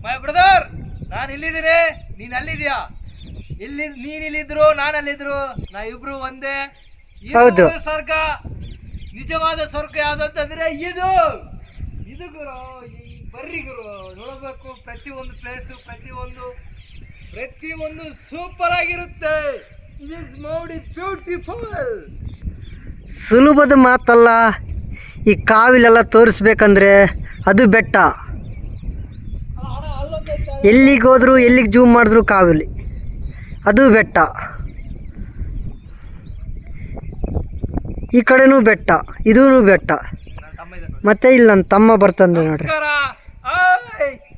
My brother, ನಾನು ಇಲ್ಲಿದ್ದೀನಿ, ನೀನ್ ಅಲ್ಲಿದ್ಯಾ? ನೀನ್ ಇಲ್ಲಿದ್ರು ನಾನು ಅಲ್ಲಿದ್ರು ನಾವಿಬ್ರು ಒಂದೇ. ಹೌದು. ಸ್ವರ್ಗ, ನಿಜವಾದ ಸ್ವರ್ಗ ಯಾವ್ದಂತಂದ್ರೆ ಇದು ಇದು ಗುರು. ಬರ್ರಿ ಗುರು, ನೋಡಬೇಕು. ಪ್ರತಿಯೊಂದು ಪ್ಲೇಸು, ಪ್ರತಿಯೊಂದು ಸೂಪರ್ ಆಗಿರುತ್ತೆ. This Mount is beautiful. ಸುಲಭದ ಮಾತಲ್ಲ. ಈ ಕಾವಿಲೆಲ್ಲ ತೋರಿಸ್ಬೇಕಂದ್ರೆ ಅದು ಬೆಟ್ಟ. ಎಲ್ಲಿಗೆ ಹೋದ್ರು, ಎಲ್ಲಿಗೆ ಜೂಮ್ ಮಾಡಿದ್ರು ಕಾವಿಲಿ, ಅದು ಬೆಟ್ಟ. ಈ ಕಡೆನೂ ಬೆಟ್ಟ, ಇದೂ ಬೆಟ್ಟ. ಮತ್ತೆ ಇಲ್ಲಿ ನನ್ನ ತಮ್ಮ ಬರ್ತಾನೆ ನೋಡ್ರಿ.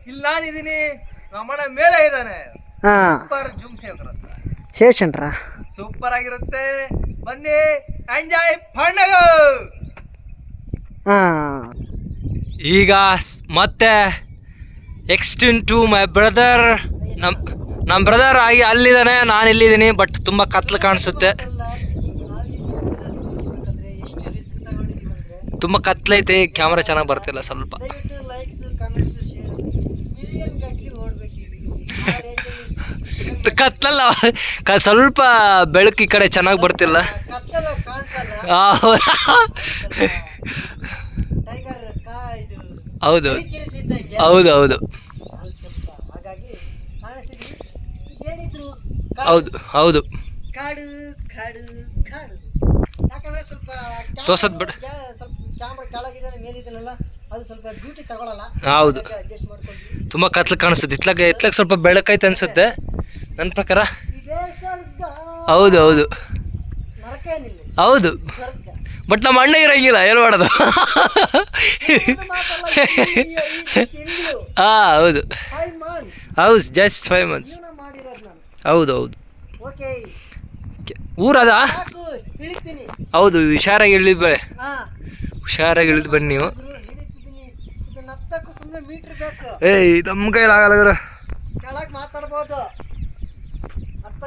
ಇಲ್ಲಿ ನಾನಿದ್ದೀನಿ, ನಮ್ಮಣ್ಣ ಮೇಲೆ ಇದ್ದಾನೆ. ಹಾ, ಜೂಮ್ ಸೇವ್ರ ಶೇಷನ್ರಾ. ಸೂಪರ್ ಆಗಿರುತ್ತೆ. ಬನ್ನಿ, ಎಂಜಾಯ್ ಪಂಡಗ. ಹಾ, ಈಗ ಮತ್ತೆ ಎಕ್ಸ್ಟೆಂಡ್ ಟು ಮೈ ಬ್ರದರ್. ನಮ್ಮ ಬ್ರದರ್ ಆಗಿ ಅಲ್ಲಿದ್ದಾನೆ, ನಾನು ಇಲ್ಲಿದ್ದೀನಿ. ಬಟ್ ತುಂಬ ಕತ್ಲು ಕಾಣಿಸುತ್ತೆ, ತುಂಬ ಕತ್ಲೈತೆ. ಕ್ಯಾಮ್ರಾ ಚೆನ್ನಾಗಿ ಬರ್ತಿಲ್ಲ ಸ್ವಲ್ಪ. ಕತ್ಲಲ್ಲ, ಸ್ವಲ್ಪ ಬೆಳಕು ಈ ಕಡೆ ಚೆನ್ನಾಗಿ ಬರ್ತಿಲ್ಲ. ಹೌದು ಹೌದು ಹೌದು ಹೌದು ಹೌದು ತೋರ್ಸದ್ ಬಿಡ. ಹೌದು, ತುಂಬಾ ಕತ್ಲು ಕಾಣಿಸುತ್ತೆ. ಇತ್ಲಾಗ ಸ್ವಲ್ಪ ಬೆಳಕೈತೆ ಅನ್ಸುತ್ತೆ ನನ್ನ ಪ್ರಕಾರ. ಹೌದು ಹೌದು ಹೌದು. ಬಟ್ ನಮ್ಮ ಅಣ್ಣ ಇರಂಗಿಲ್ಲ, ಏನು ಮಾಡೋದು? ಹಾ, ಹೌದು ಹೌದು, ಜಸ್ಟ್ 5 months. ಹೌದು ಹೌದು. ಊರದ ಹೌದು. ಹುಷಾರಾಗಿ ಇಳಿದು ಬನ್ನಿ ನೀವು. ಏಯ್, ನಮ್ಮ ಕೈಲಾಗಲ್ಲ. ಮಾತಾಡ್ಬೋದು.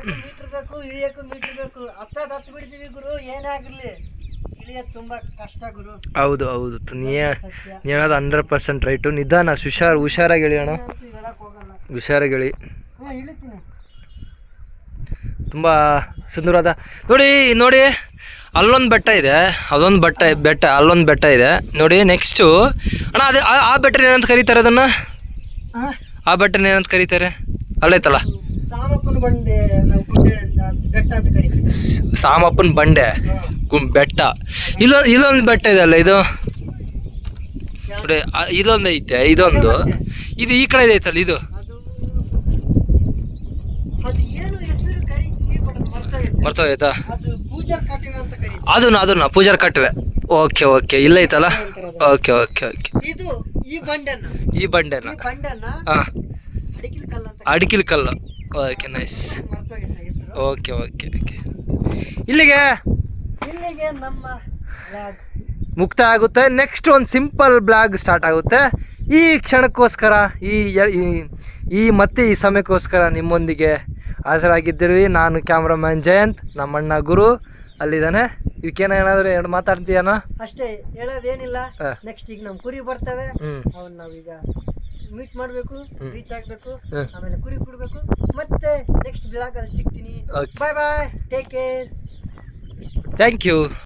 ಮೀಟರ್ ಬೇಕು, ಇಳಿಯಕ್ಕೂ ಮೀಟರ್ ಬೇಕು. ಹತ್ತು ಬಿಡ್ತೀವಿ ಗುರು, ಏನೇ ಆಗಿರ್ಲಿ ಇಳಿಯೋದು ತುಂಬಾ ಕಷ್ಟ ಗುರು. ಹೌದು ಹೌದು, ನೀನದು 100% ರೈಟು. ನಿಧಾನ, ಹುಷಾರಾಗಿ ಇಳಿಯೋಣ, ಹುಷಾರಾಗಿ ಇಳಿ. ತುಂಬ ಸುಂದರವಾದ ನೋಡಿ. ಅಲ್ಲೊಂದು ಬೆಟ್ಟ ಇದೆ, ಅದೊಂದು ಬೆಟ್ಟ, ಅಲ್ಲೊಂದು ಬೆಟ್ಟ ಇದೆ ನೋಡಿ. ನೆಕ್ಸ್ಟು ಅಣ್ಣ, ಅದೇ ಆ ಬೆಟ್ಟನ ಏನಂತ ಕರೀತಾರೆ? ಅದನ್ನು ಆ ಬೆಟ್ಟನ ಏನಂತ ಕರೀತಾರೆ? ಅಲ್ಲೈತಲ್ಲ, ಸಾಮಪ್ಪನ ಬಂಡೆ ಬೆಟ್ಟ. ಇಲ್ಲೊಂದು ಬೆಟ್ಟ ಇದೆ ಅಲ್ಲ, ಇದು ನೋಡಿ. ಇದೊಂದು ಐತೆ, ಇದು ಈ ಕಡೆ ಐತಲ್ಲ, ಇದು ಮರ್ತೋಯ್ತಾ? ಅದನ್ನ ಪೂಜಾರ್ ಕಟ್ಟುವೆ. ಓಕೆ, ಇಲ್ಲ ಐತಲ್ಲ. ಓಕೆ. ಈ ಬಂಡೆನ ಅಡಿಕಿಲ್ ಕಲ್ಲು. Okay, nice. ಓಕೆ. ಇಲ್ಲಿಗೆ ನಮ್ಮ ಮುಕ್ತಾಯ ಆಗುತ್ತೆ. ನೆಕ್ಸ್ಟ್ ಒಂದು ಸಿಂಪಲ್ ಬ್ಲಾಗ್ ಸ್ಟಾರ್ಟ್ ಆಗುತ್ತೆ. ಈ ಕ್ಷಣಕ್ಕೋಸ್ಕರ, ಈ ಸಮಯಕ್ಕೋಸ್ಕರ ನಿಮ್ಮೊಂದಿಗೆ ಹಾಜರಾಗಿದ್ದೀವಿ. ನಾನು ಕ್ಯಾಮ್ರಾಮ್ಯಾನ್ ಜಯಂತ್, ನಮ್ಮಣ್ಣ ಗುರು ಅಲ್ಲಿದ್ದಾನೆ. ಇದಕ್ಕೇನ ಏನಾದ್ರು ಎರಡು ಮಾತಾಡ್ತೀಯನ? ಅಷ್ಟೇ, ಹೇಳೋದೇನಿಲ್ಲ. ನೆಕ್ಸ್ಟ್ ಈಗ ನಮ್ಮ ಕುರಿ ಬರ್ತವೆ, ಅವನ್ನ ನಾವೀಗ ಮೀಟ್ ಮಾಡಬೇಕು, ರೀಚ್ ಆಗಬೇಕು, ಆಮೇಲೆ ಕುರಿ ಕೊಡಬೇಕು. ಮತ್ತೆ ನೆಕ್ಸ್ಟ್ ಬ್ಲಾಗ್ ಅಲ್ಲಿ ಸಿಗ್ತೀನಿ. ಬಾಯ್, ಟೇಕ್ ಕೇರ್, ಥ್ಯಾಂಕ್ ಯು.